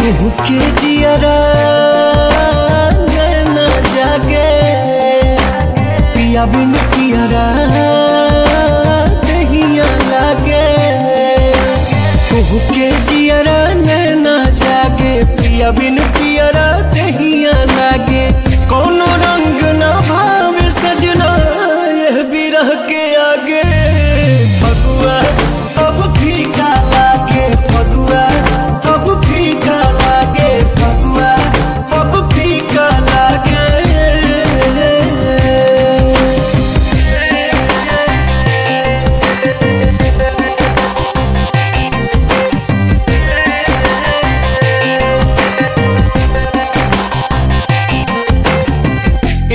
के जियरा न जागे पिया बिन पियरा दहिया लागे। के जियरा न जागे पिया बिन पियरा दहिया लागे। कौनो रंग ना भावे सजना यह बिरह के आगे। फगुआ अब फीका लागे फगुआ अब फीका लागे फगुआ अब फीका लागे।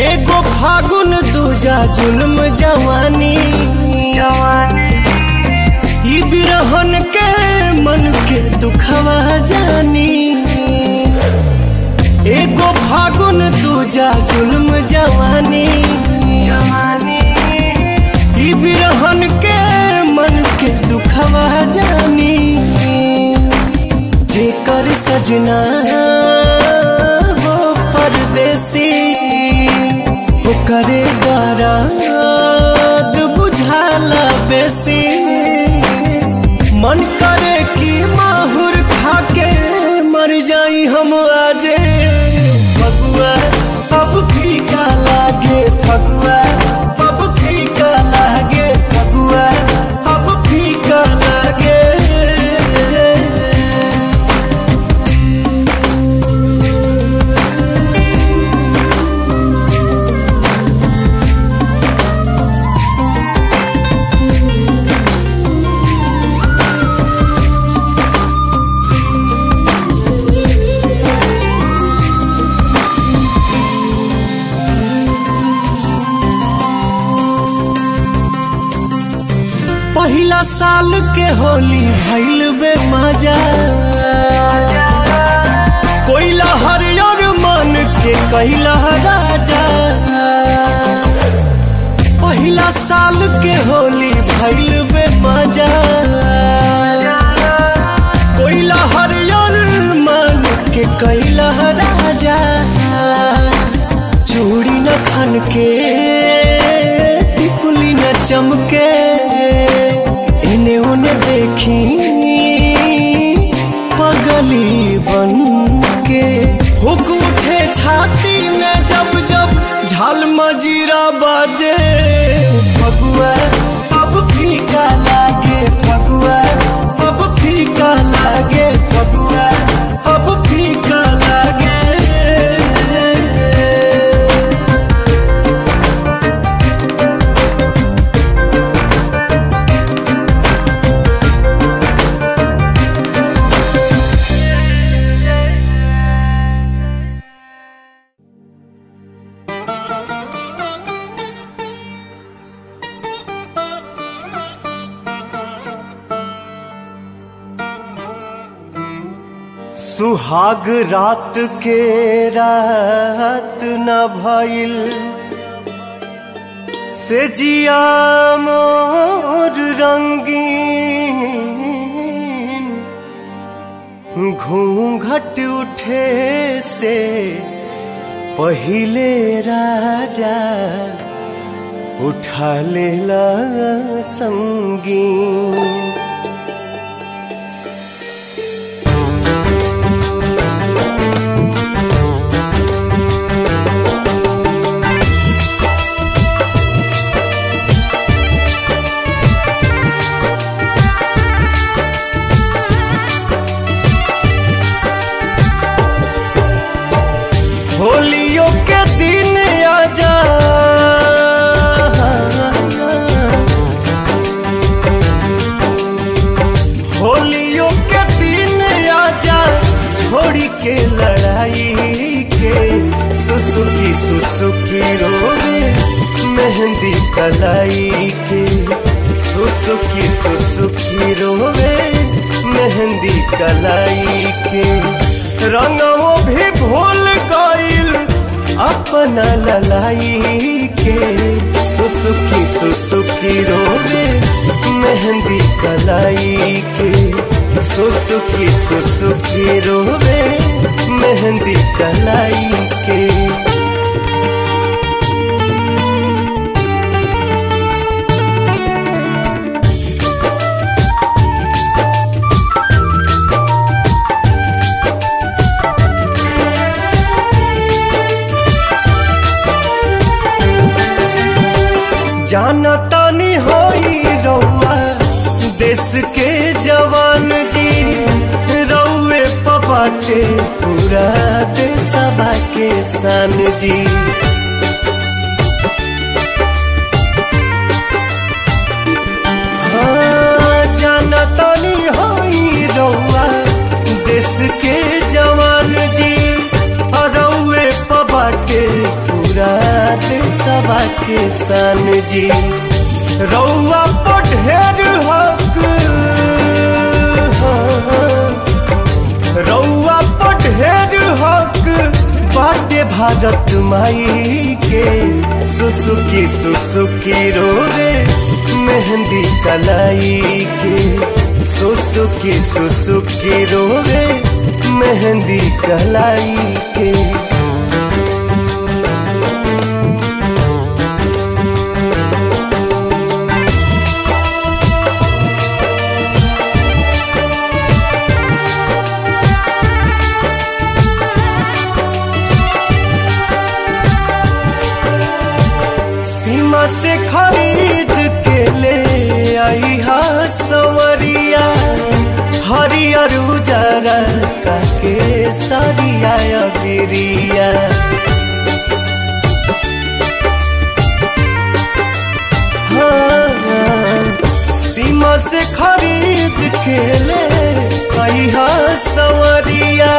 एगो फागुन दूजा जुल्म जवानी ई बिरहन के मन के दुखवा जानी। एगो फागुन दूजा जुल्म जवानी ई बिरहन के मन के दुखवा जानी। जेकर सजना हो परदेसी करे दर्द बुझाला बेसी। मन करे कि माहुर खाके मर जाई हम आजे। फगुआ अब फीका लागे फगुआ अब फीका लागे फगुआ अब फीका लागे। पहिला साल के होली भइल बे मजा। कोइला हरियर मन के कैला राजा। पहिला साल के होली भइल बे मजा। कोइला हरियर मन के कैला राजा। चूड़ी न खन के टिकुली न चमके इन्हें उन्हें देखी पगली बन के। हुक उठे छाती में जब जब झाल मजीरा बाजे। फगुआ अब फीका लागे फगुआ अब फीका लागे फगुआ अब फीका लागे। सुहाग रात के रात न भइल से जिया मोर रंगीन। घूंघट उठे से पहिले राजा उठा लेला संगीन। होलियों के दिन आजा होलियों के दिन आजा छोड़ी के लड़ाई के। सुसुकी सुसुकी रोवे मेहंदी कलाई के। सुसुकी सुसुकी रोवे मेहंदी कलाई के। रंगों भी भूल गइल अपना ललाई के। सुसुकी सुसुकी रोवे मेहंदी कलाई के। सुसुकी रोवे मेहंदी कलाई के। जाना तानी होई रउआ देश के जवान जी, रउए पबाटे पूरा देशवा के शान जी। हाँ जाना तानी होई रउआ देश के जवान जी, रउए पबाटे पूरा देशवा के शान जी। रउआ पर ढेर हक, रउआ पर ढेर हक बाटे भारत माई के। सुसुकी रोवे मेहंदी कलाई के। सुसुकी रोवे मेहंदी कलाई के। सीमा से खरीद के ले आई हा संवरिया, हरियर उजरा काके सरिया बिरिया। हाँ सीमा से खरीद के ले आई हा संवरिया,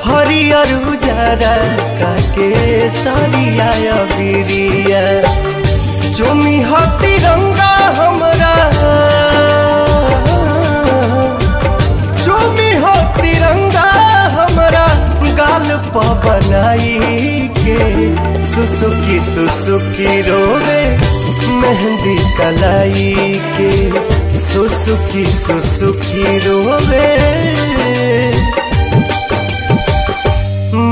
हरियर उजरा काके सरिया बिरिया। चुमी हा तिरंगा हमरा, चुमी हा तिरंगा हमरा गाल प बनाई के। सुसुकी रोवे मेहंदी कलाई के। सुसुकी रोवे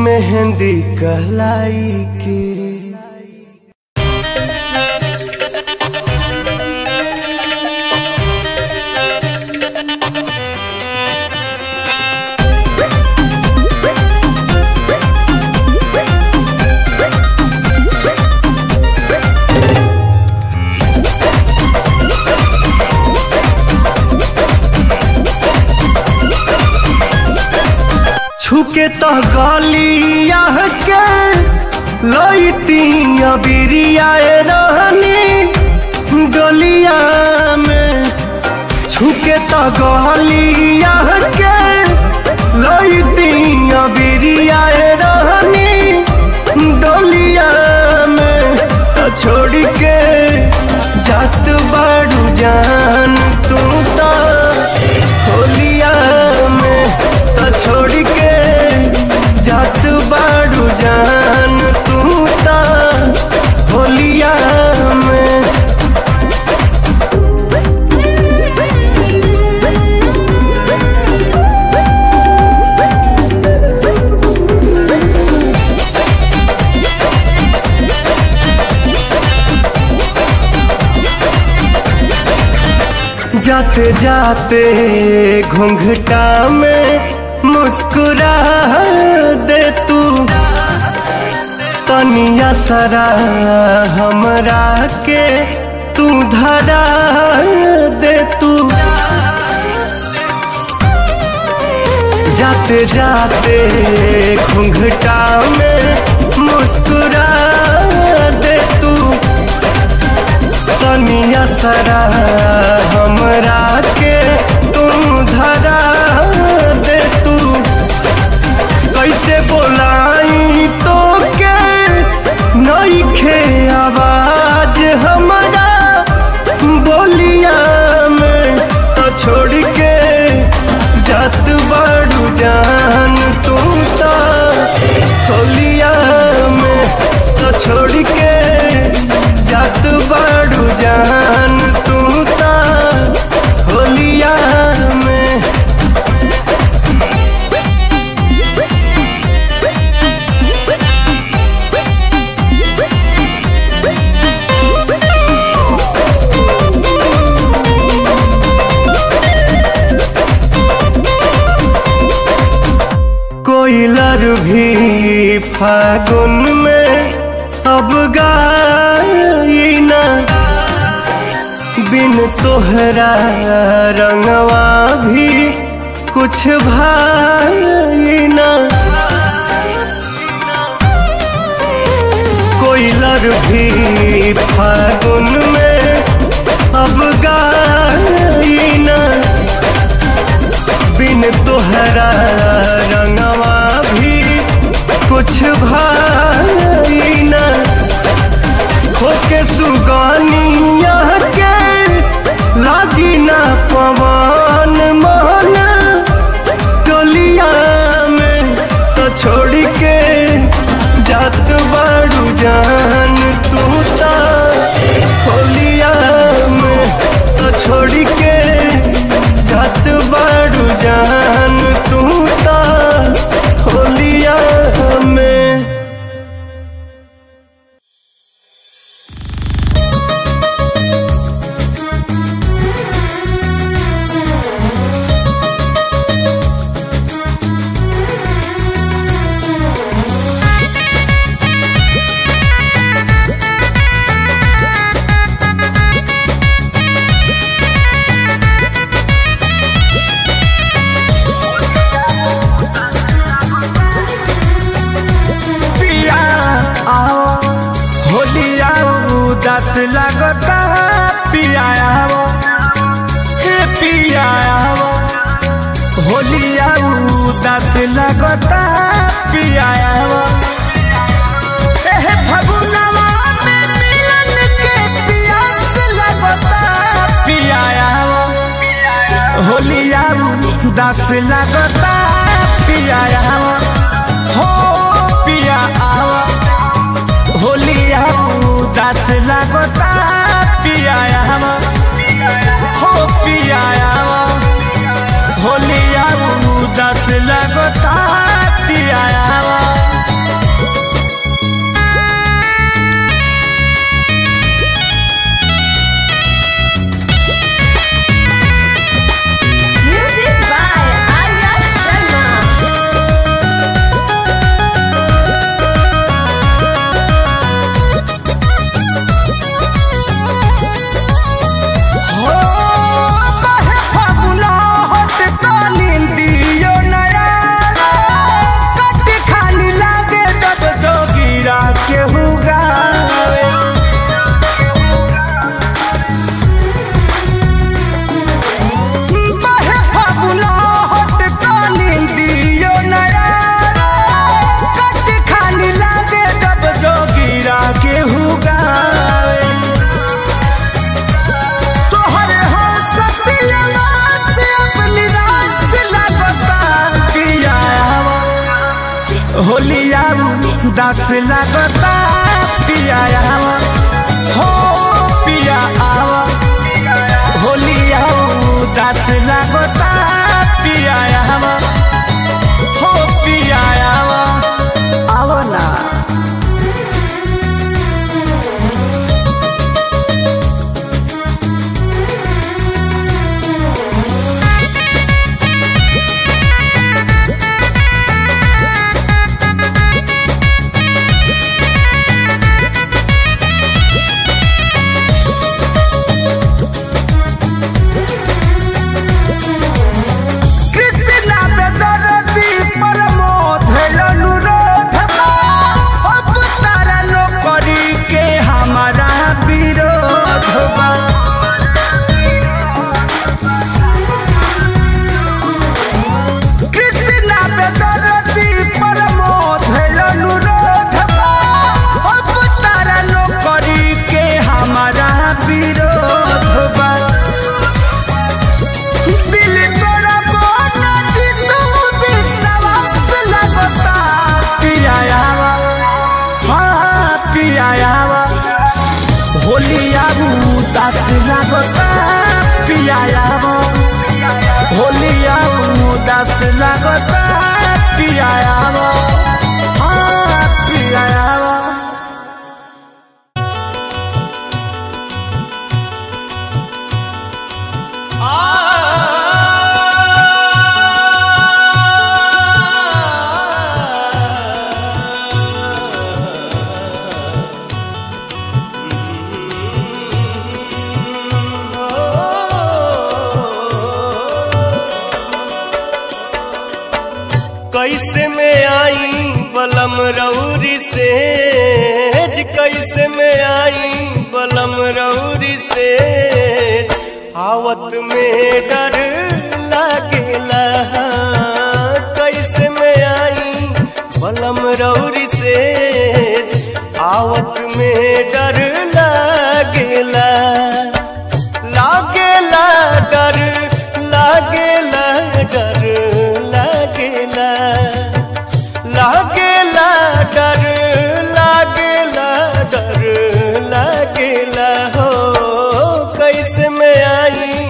मेहंदी कलाई के। छुके तो गलिया के लईती बिरिया रहनी गलिया में। छुके तो गलिया के लईती बिरिया रहनी डोलिया में। तो छोड़ के जात बाड़ू जान तू तो होलिया में। तो छोड़ के जात बाड़ू जान तू ता होलिया में। जाते जाते घूंघटा में मुस्कुरा दे तू, तनिया सरा हमरा के तू धरा दे तू। जाते जाते घूंघटा में मुस्कुरा दे तू, तनिया सरा हमरा के तू धरा दे तू। कैसे बोलाई तो के नइखे आवाज हमरा बोलिया में। तो छोड़ के जात बाड़ू जान तू तो होलिया में। तो छोड़ के जात बाड़ू जान तू तो होलिया में। कोयलर भी फागुन में अब गाई ना, बिन तोहरा रंगवा भी कुछ भाई ना। कोयलर भी फागुन में अब गाई ना, बिन तोहरा रंगवा भी कुछ भाई ना। होके सुगानिया के लागी ना पवन मन टोलिया में, तो छोड़ के जात बाड़ू जान तू ता होलिया में, तो छोड़ के जात बाड़ू जान तू ता होलिया में। उदास लगता पिया आवो, हे पिया आवो, होलिया उदास लगता पिया आवो। हे फगुनवा में मिलन के प्यास लगता पिया आवो, होलिया उदास लगता पिया आवो, हो पिया आवो, होलिया उदास लगता पिया आवो, हो पिया आवो, होलिया उदास लगता पिया आवो। होलिया उदास लगता पिया आवो, हो पिया आवो, होलिया उदास लगता पिया आवो, हो पिया आवो, आवो ना। कृष्णा आवत में डर लागेला कैसे में आई बलम रौरी से आवत में डर लागेला लागेला डर लागेला डर लागेला लागेला डर लागेला डर लागेला हो कैसे में आई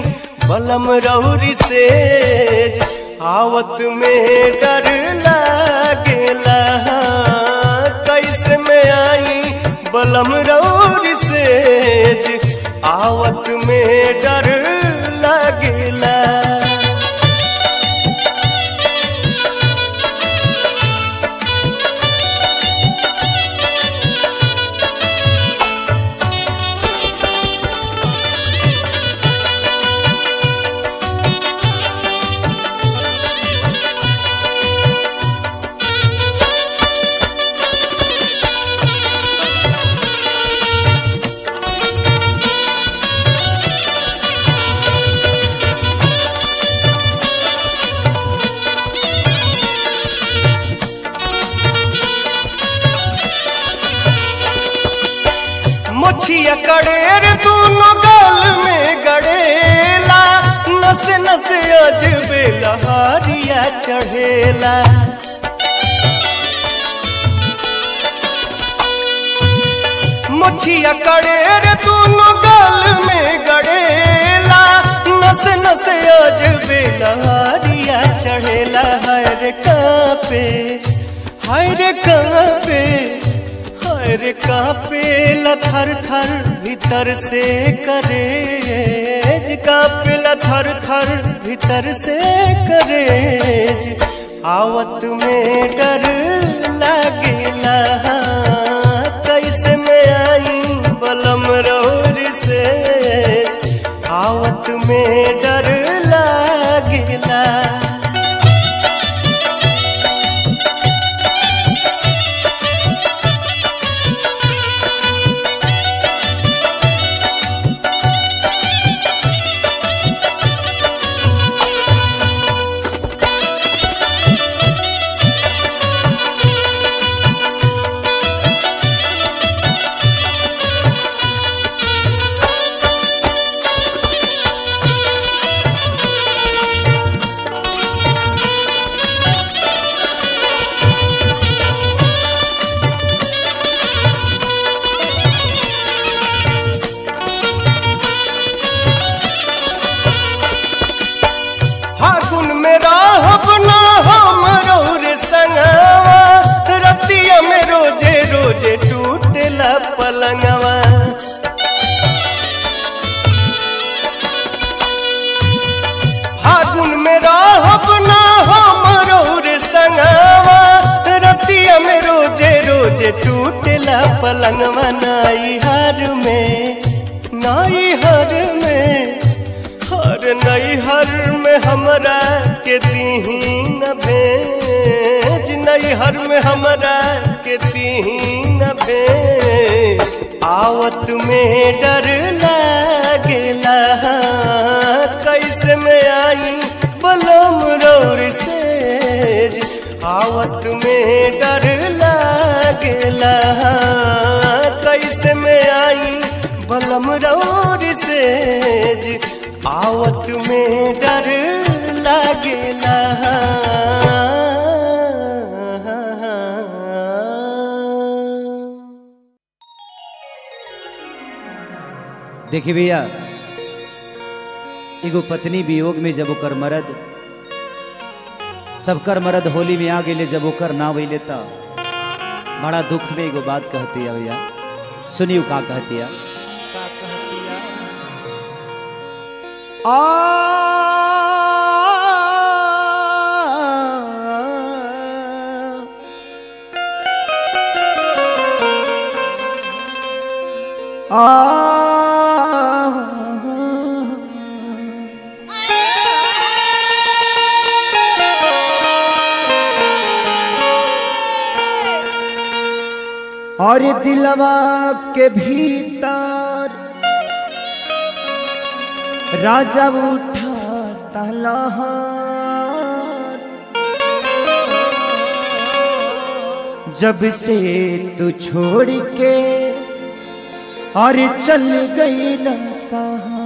बलम रौरी से आवत में डर लागेला कैसे में आई बलम रौरी से आवत में डर लागेला मोछिया कड़ेर दोनों गाल में गड़ेला नसे नसे अजबे लहारिया चढ़ेला मोछिया कड़ेर दोनों गाल में गड़ेला नसे नसे अजबे लहारिया चढ़ेला हर कापे हर कापे रे कापे थर थर भीतर से करेज कापे थर थर भीतर से करेज आवत में डर लागेला कैसे में आई बलम रौरी से आवत में डर लागेला रोजे टूटेला पलंगवा फागुन में रहब ना हमरो रे संगवा रतिया में रोजे रोजे टूटेला पलंगवा नाई हर में हर नई हर में हमरा के दीन भेज नई हर में हमरा के दीन भेज आवत में डर लागेला कैसे में आई बलम रौरी से आवत में डर लागेला कैसे में आई बलम रौरी से आवत में डर लागेला देखिए भैया एगो पत्नी वियोग में जब ओकर मरद सबकर मरद होली में आ गए जब ओकर ना वैले तो बड़ा दुख में एगो बात कहती है भैया सुनियो का कहती है और दिलवा के भीतर राजा उठाता लहर जब से तू छोड़ के और चल गई लसहा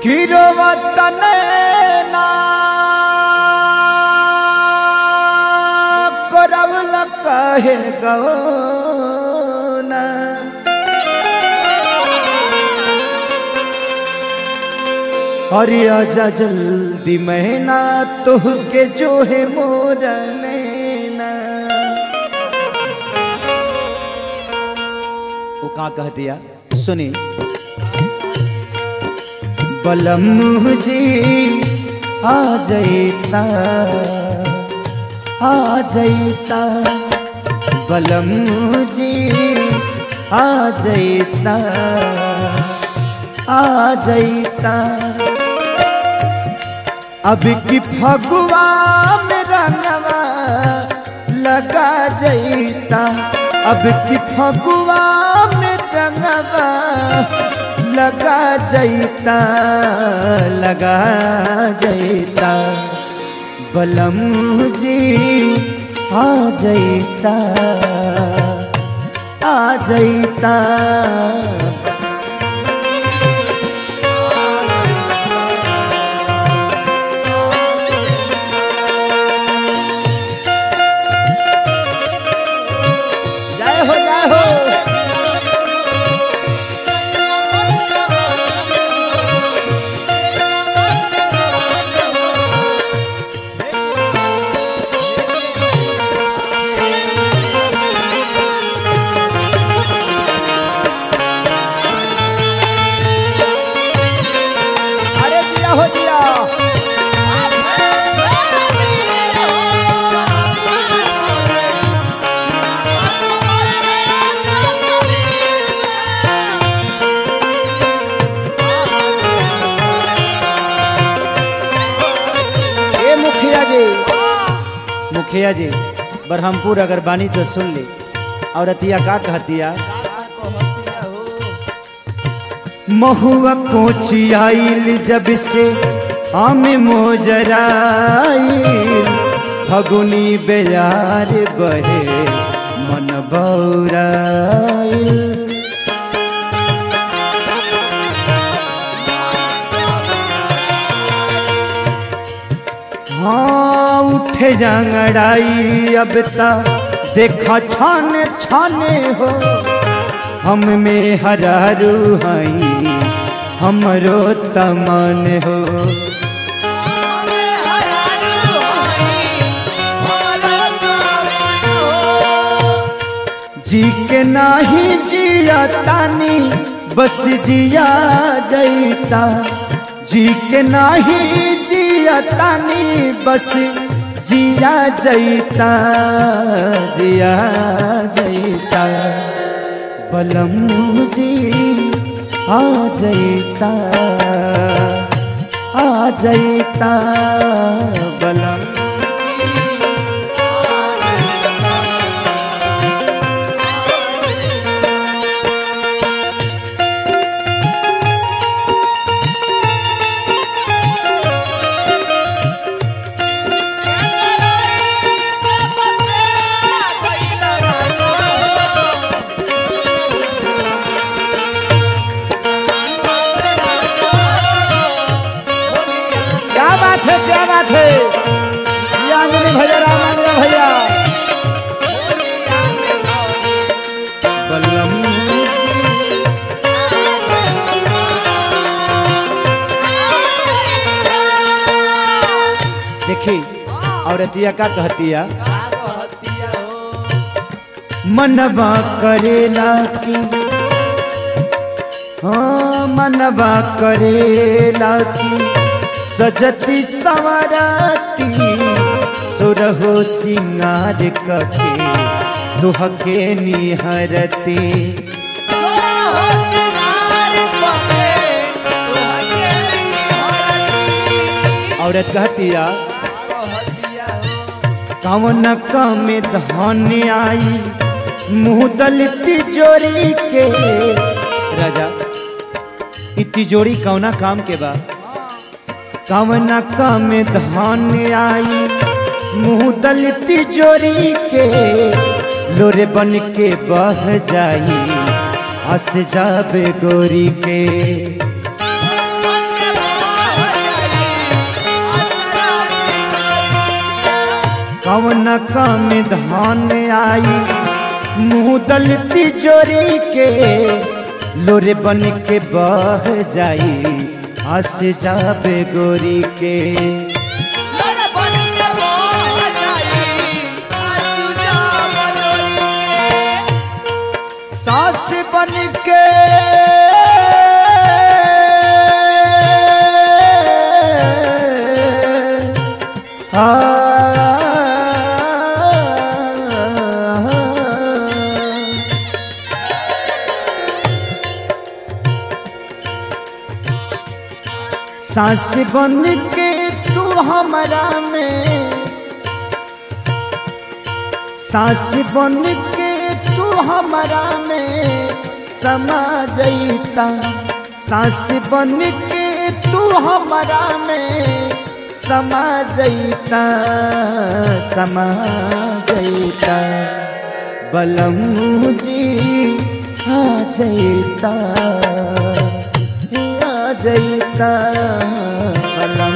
गिरो वतन ना करवल कहे गौना अरे आजा जल्दी महीना तो के जो है मोर नैना। वो का कह दिया सुनी बलम जी आ जाता बलम जी आ जाता अब की फगुआ में रंगवा लगा जाता अब की फगुआ में रंगवा लगा जाता बलम जी आ जाता जय हो मुखिया जी बरहमपुर अगर बानी तो सुन ली। और अतिया का कहतिया महुआ कोची आइल जब से आम मोजराइल फगुनी बेयार बहे मन बौराइल हाँ उठे जांगड़ाई अब ता देखा छाने छाने हो हम में हरारू हई हमरो तमन हो जी के नाही जिया तानी बस जिया जैता जी के नाही जिया तानी बस जिया जैता बलम जी आ जैता बलम क्या बात है भैया रामांजन भैया बलम देखी औरतिया का कहतिया मनवा करेला की हाँ मनवा करेला की सजती सवराती सुरहो सिंगार कके दुहके निहरती औरत कहतिया कवन में धन आई मुँह दल तिजोरी के राजा इ तिजोरी कौना काम के बा? कौना काम में धान आई मुँह दल तिजोरी के लोरे बन के बह जाई हंस जाबे गोरी के। कौना काम में धान आई मुँह दल तिजोरी के लोरे बन के बह जाई हंस जाबे गोरी के। सास बन के सास बन के तू हमारा में, सास बन के तू हमारा में समा जईता। सास बन के तू हमारा में समा जईता, समा जईता। बलम जी आ जईता, आ जईता बलम।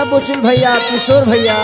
बुचुल भैया, किशोर भैया,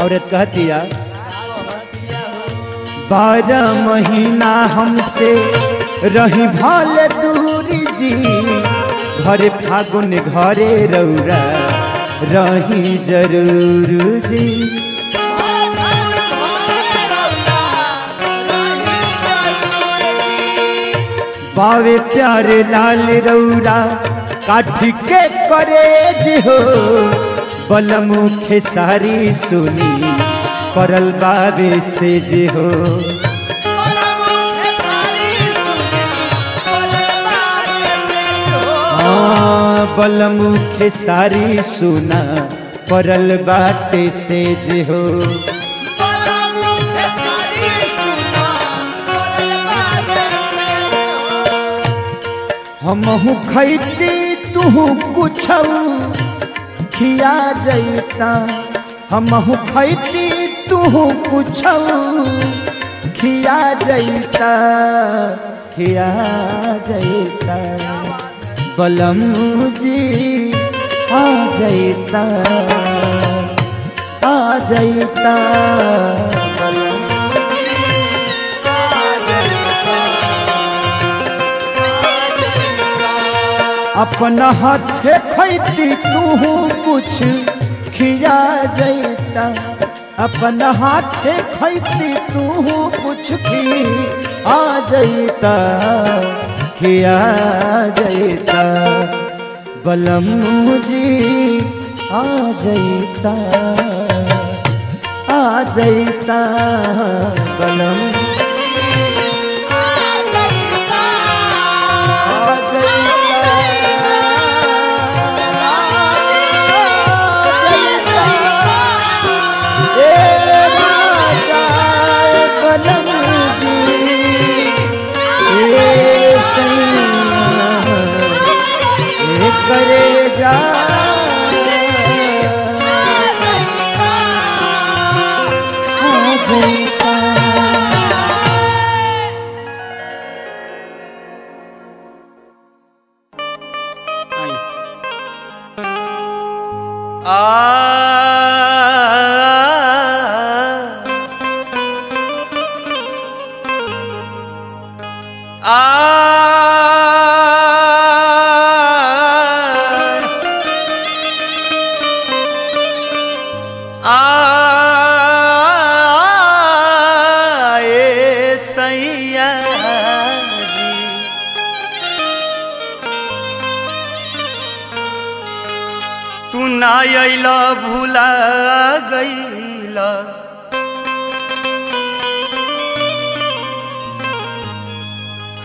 औरत कहती है 12 महीना हमसे रही भाल दूरी जी, घरे फागुन घरे रौरा रही जरूर जी। बावे प्यारे लाल रौरा काठी के करेज हो, बलमुखे सारी सुनी परल बाबे से जे हो। बलमुखे सारी सुना परल बाटे से जे हो। हमहू खैती तू कुछ खिया जईता, हमहू खैती तू कुछ खिया जईता, खिया जईता। बलम जी आ जईता, आ जईता बलम। अपना हाथे खैती तू कुछ खिया जईता, अपना हाथे खैती तू कुछ खिया जईता, खिया जईता। बलम जी आ जईता, आ जईता बलम। करे जा आ जईता। सैया जी तू ना अइला भूला गइला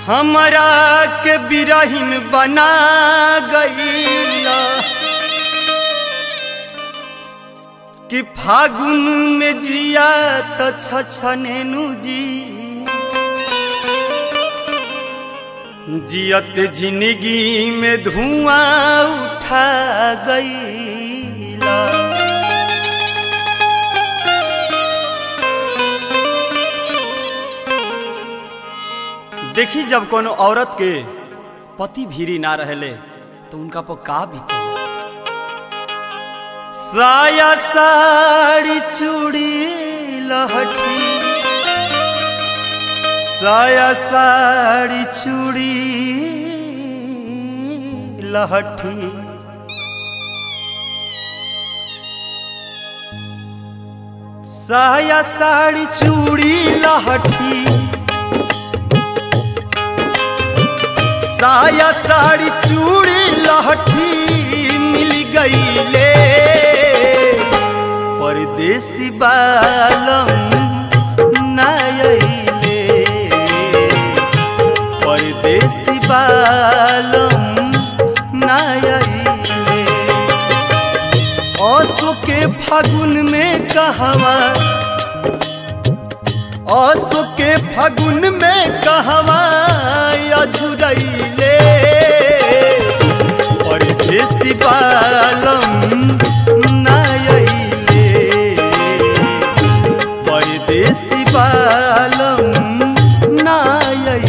हमरा के बिरहिन बना गइला कि फागुन में जिया त छछनेनु जी जियत जिंदगी में धुआं उठा गइला। देखी जब कोनो औरत के पति भीरी ना रहले तो उनका पर का बीते। साया साड़ी चूड़ी लहठी साया साड़ी चूड़ी लहठी साया साड़ी चूड़ी लहठी साया साड़ी चूड़ी लहठी मिल गईले परदेसी बालम नायले परदेसी बालम नायले। आंसू के फागुन में कहवा आंसू के फागुन में कहवा अझुरैले परदेसी बालम नायले परदेसी बालम नायले।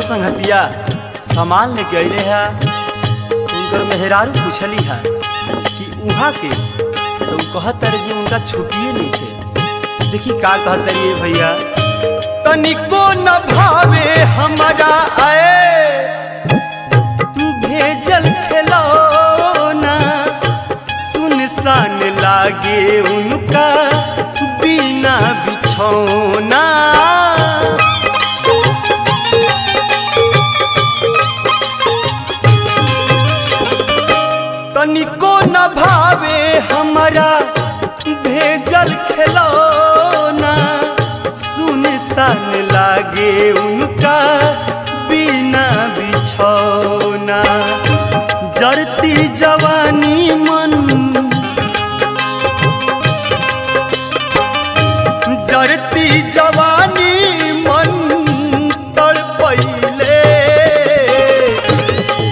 संगतिया सामान लेके अले है उनकर मेहरारू पूछली है कि उहाँ के तो कहत रहे जी उनका छुट्टिए नहीं थे। देखी का कहत रही भैया तनिको न भावे हमारा आए भेजल खिलौना सुनसान लागे उनका बिना बिछौना तनिको न भावे हमारा भेजल खिलौना सुनसान लागे उनका बिना बिछौना जरती जवानी मन जरती जवानी मन तड़पैले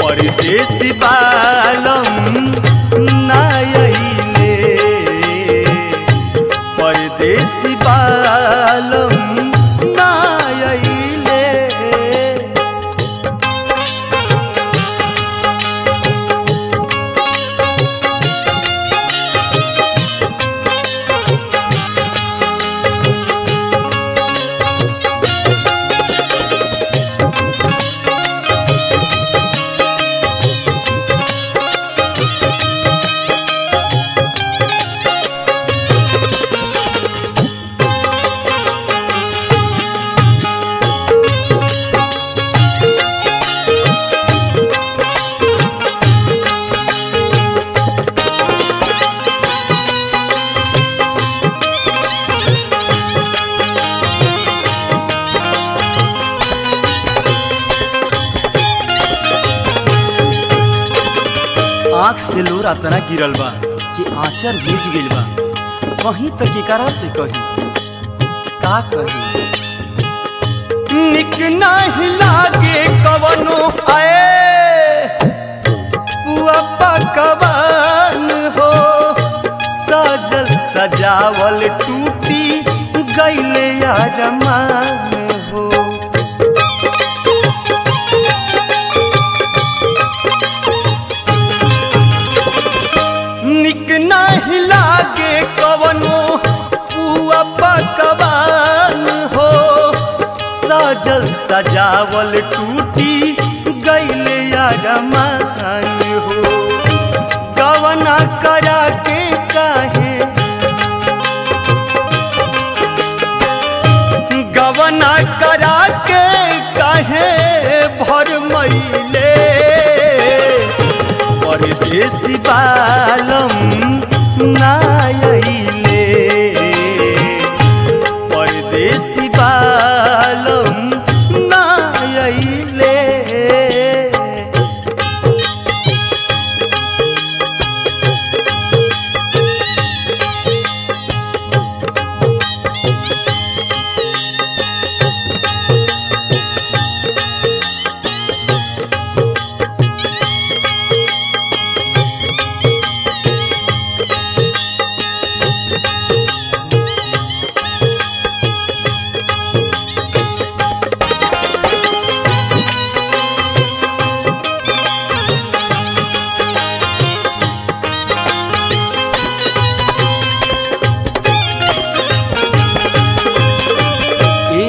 परदेसी बालम नायले परदेसी बालम नायले। आँख से लोरा तना गिरल बा जे आँचर भीज गइल बा। कहीं तक एकरा से कही का कही। निक नहीं लागे कवनो आए पुआ पकवान हो, सजल सजावल टूटी गइले अरमान हो। निक नहीं लागे कवनो पुआ पकवान हो, सजल सजावल टूटी गइले अरमान हो। गवना करा के काहे, गवना करा के काहे भर मईले, परदेसी बालम ना आइले, परदेसी बालम ना आइले।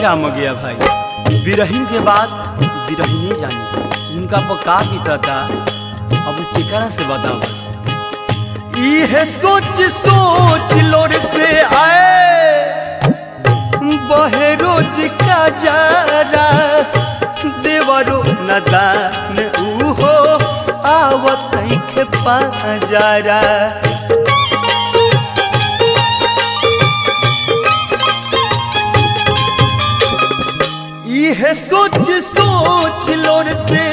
राम गया भाई, बिरहीन के बाद बिरहीने जाने उनका पका बीतता। अब केकरा से बता बस। इहे सोच सोच लोर से आए बहे रोज का जारा, देवरो नदान उहो आवत के पाजारा। इहे सोच सोच लोर से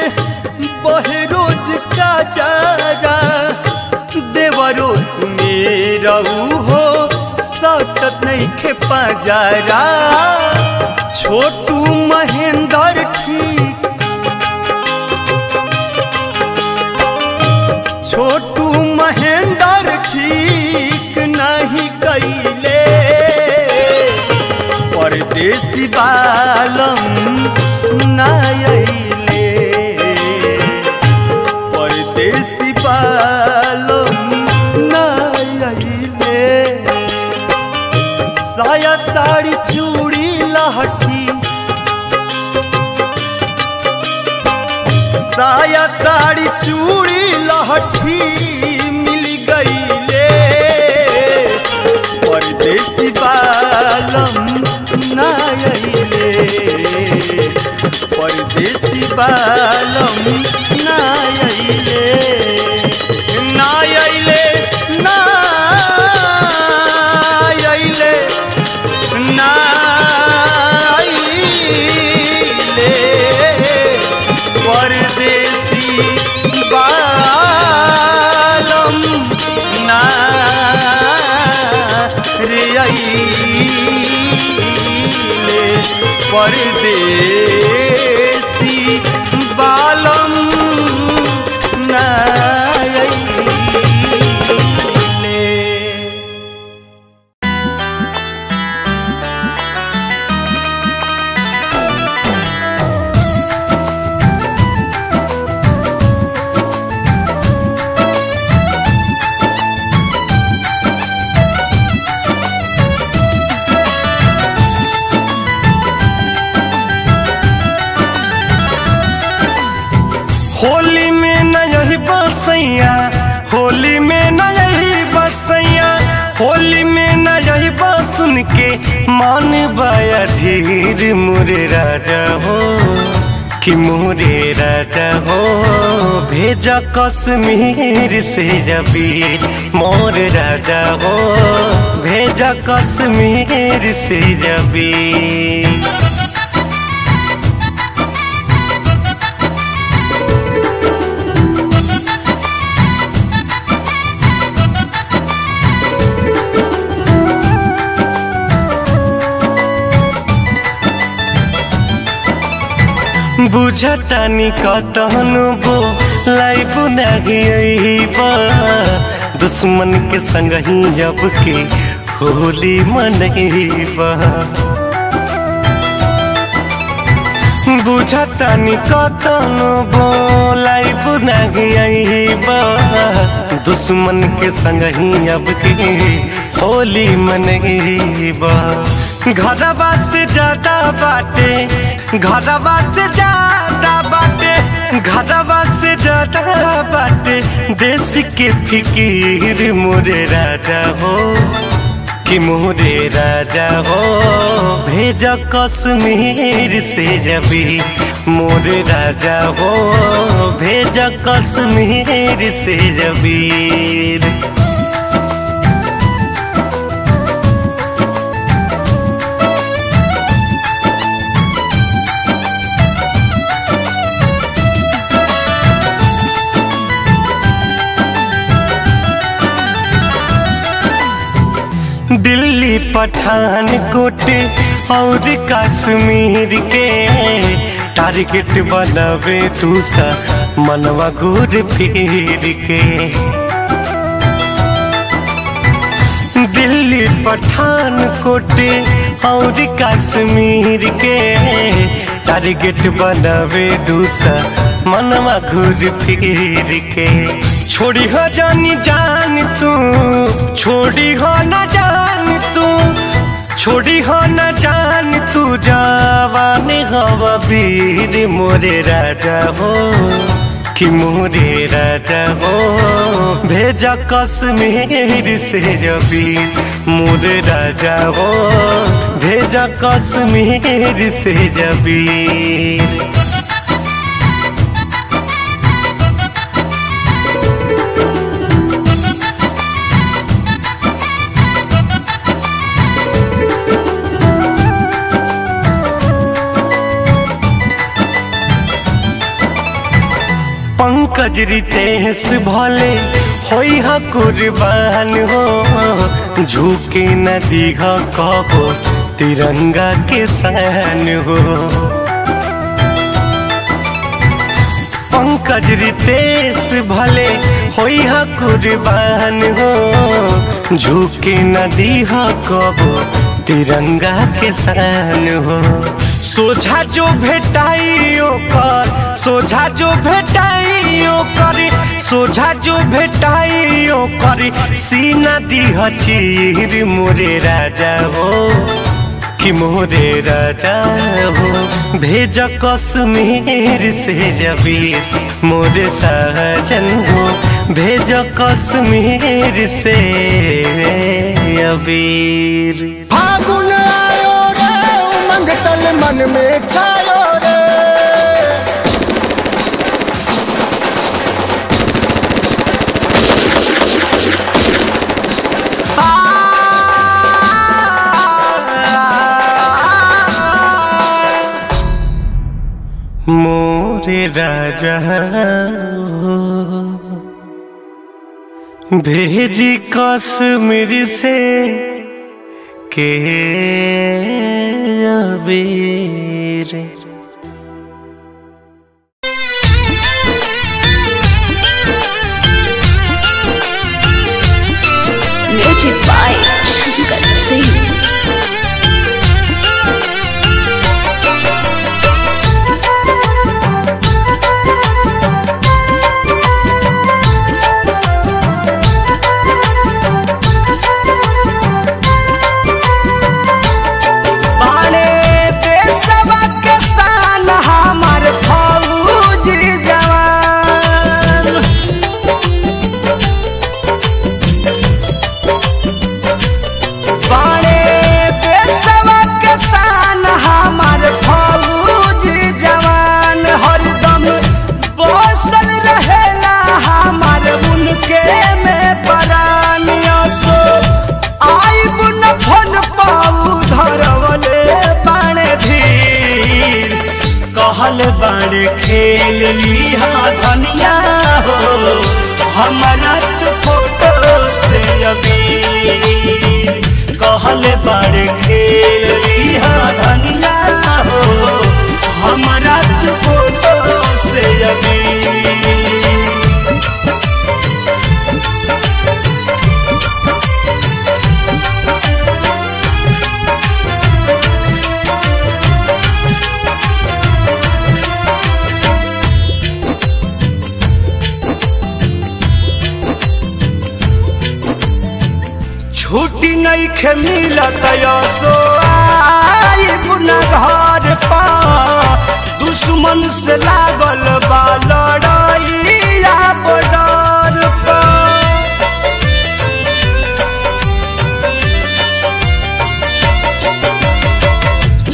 बहे रोज का जारा, देवरो सुमेरऊ हो सतत नहीं खे पाजारा। छोटू महेंद्र ठीक, छोटू महेंद्र ठीक नहीं कैले, परदेसी बालम ना आइले, परदेसी बालम ना आइले। साया साड़ी चूड़ी लहठी, साया साड़ी चूड़ी लहठी मिल गईले, परदेसी बालम ना आइले, परदेसी बालम ना आइले, ना आइले, ना आइले, ना आइले, परदेसी बालम ना रे आइले, परदेसी बालम ना आइले। होली में न यही बसैया, होली में न यही बसैया, होली में न यही बस सुन के मन बाया धीर मोरे राजा हो, कि मोरे राजा हो भेजा कश्मीर से जबीर, मोर राजा हो भेजा कश्मीर से जबीर। बुझतानी कतहनु बो लाइफ नहीं बा दुश्मन के संग ही अब के होली मनईबा बुझतानी कतहनु बो लाइफ नहीं बा दुश्मन के संग ही अब के होली मनईबा घरवा से ज्यादा बाटे घरवा से ज्यादा बाटे घरवा से ज्यादा बाटे देश के फिकीर मोरे राजा हो कि मोरे राजा हो भेजा कश्मीर से जबी मोरे राजा हो भेजा कश्मीर से जबीर दिल्ली पठानकोट और कश्मीर के टारगेट बनावे तू सा मनवा घूर फिर के दिल्ली पठानकोट और कश्मीर के टारगेट बनावे तू सा मनवा घूर फिर के छोड़ी हो जानी जान तू छोड़ी हो न जान तू छोड़ी हो न जान तू जवान हवा वीर मोरे राजा हो कि मोरे राजा हो भेजा कश्मीर से जबीर मोरे राजा हो भेजा कश्मीर से जबीर पंकज रितेश भले होई हा कुर्बान हो झुके न दीघा कहो तिरंगा के शान हो पंकज रितेश भले होई हा कुर्बान हो झुके न दीघा कहो तिरंगा के शान हो सोझा जो भेटाइयो कर सोझा जो भेटाइयो कर सोझा जो भेटाइयो कर सीना दीह चीर मोरे राजा हो कि मोरे राजा हो भेज कश्मीर से जबीर मोरे साजन हो भेज कश्मीर से अबीर फागुन आयो रे उमंग तल मन में छायो रे मोरे राजा भेजी कश्मीर से के अबीर म्यूजिक बाय शंकर सिंह। बाड़े खेल लिहा धनिया हो हमारा तो फोटो से अबीर कहल बाड़े खेल लिहा धनिया हो हमारा तो छुट्टी नहीं खे मिलत सो आई पुना घर पा दुश्मन से लागल बा लड़ाइया बॉर्डर पा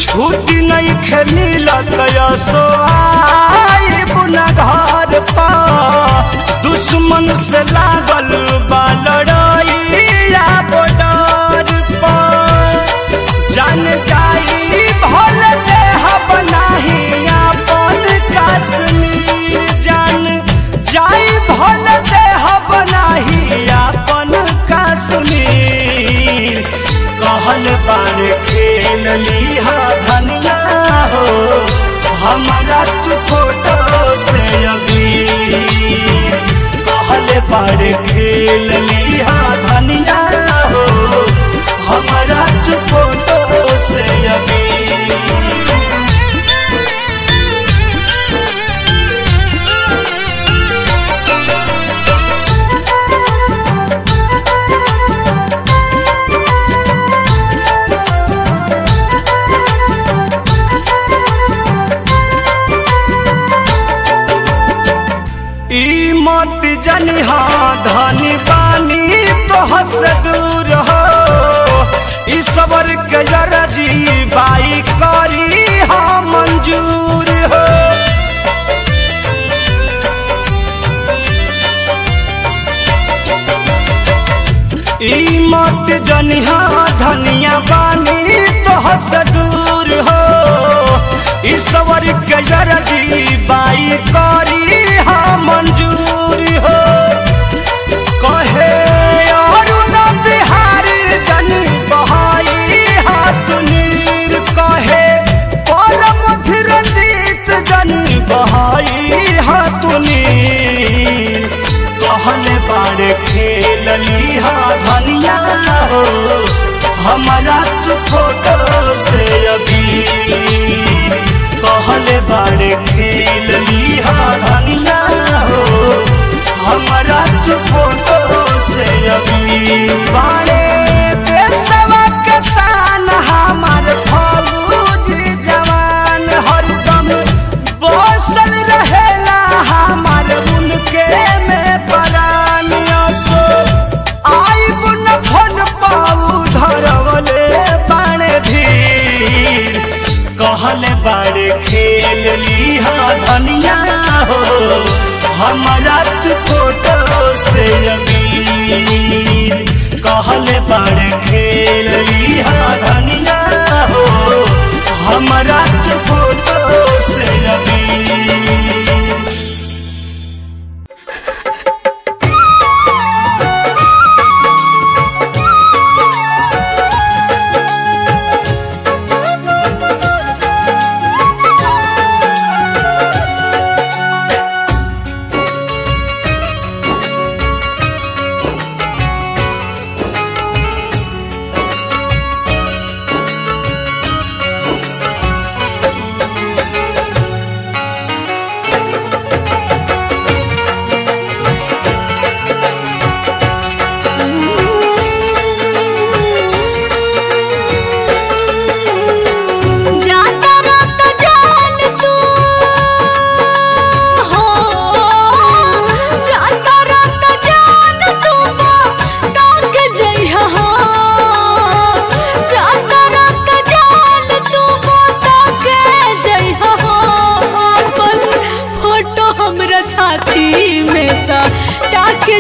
छुट्टी नहीं खे मिलत सो आई पुना घर पा दुश्मन से लागल बा लड़ाइया बॉर्डर पा जान जाई भल देह बनाही अपन कश्मीर जान जाई भल देह बनाही अपन कश्मीर कहल बार खेल लिहा धनिया हो हमारा तू फोटो से अभी कहल बार खेल लिहा धनिया हो हमारा तू फोटो से अभी मत जनिहा धनी बानी तो हस दूर हो ईश्वर के जरजी बाई करी हाँ मंजूर हो ई मत जनिहा धनिया बानी तो हस दूर हो ईश्वर के जरजी बाई करी हाँ मंजूर हो कहे अरुण बिहारी जन बहाई हाथ नीर कहे परम धीरजीत जन बहाई हाथ नीर कहले बार खेल लिहा धनिया हो हमारा तू फोटो से अभी कहले बार खेल लिहा धनिया हो हमारा तू फोटो से अभी बारे पेशवा के शान हमार फौजी जवान हरदम बसल रहेला हमार उनके में परान सो आई बुन फन पाऊ धरवले बाणे धीर कहले बारे खेल लिहा धनिया हो हमारा तू फोटो से अमीर कहले बारे खेल लिहा धनिया हो हमारा तू फोटो से अमीर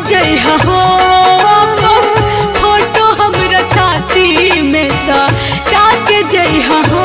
जय हो फोटो हमरा छाती में सा टाके जय हो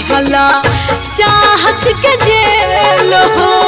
दिहला चाहत के जेल हो।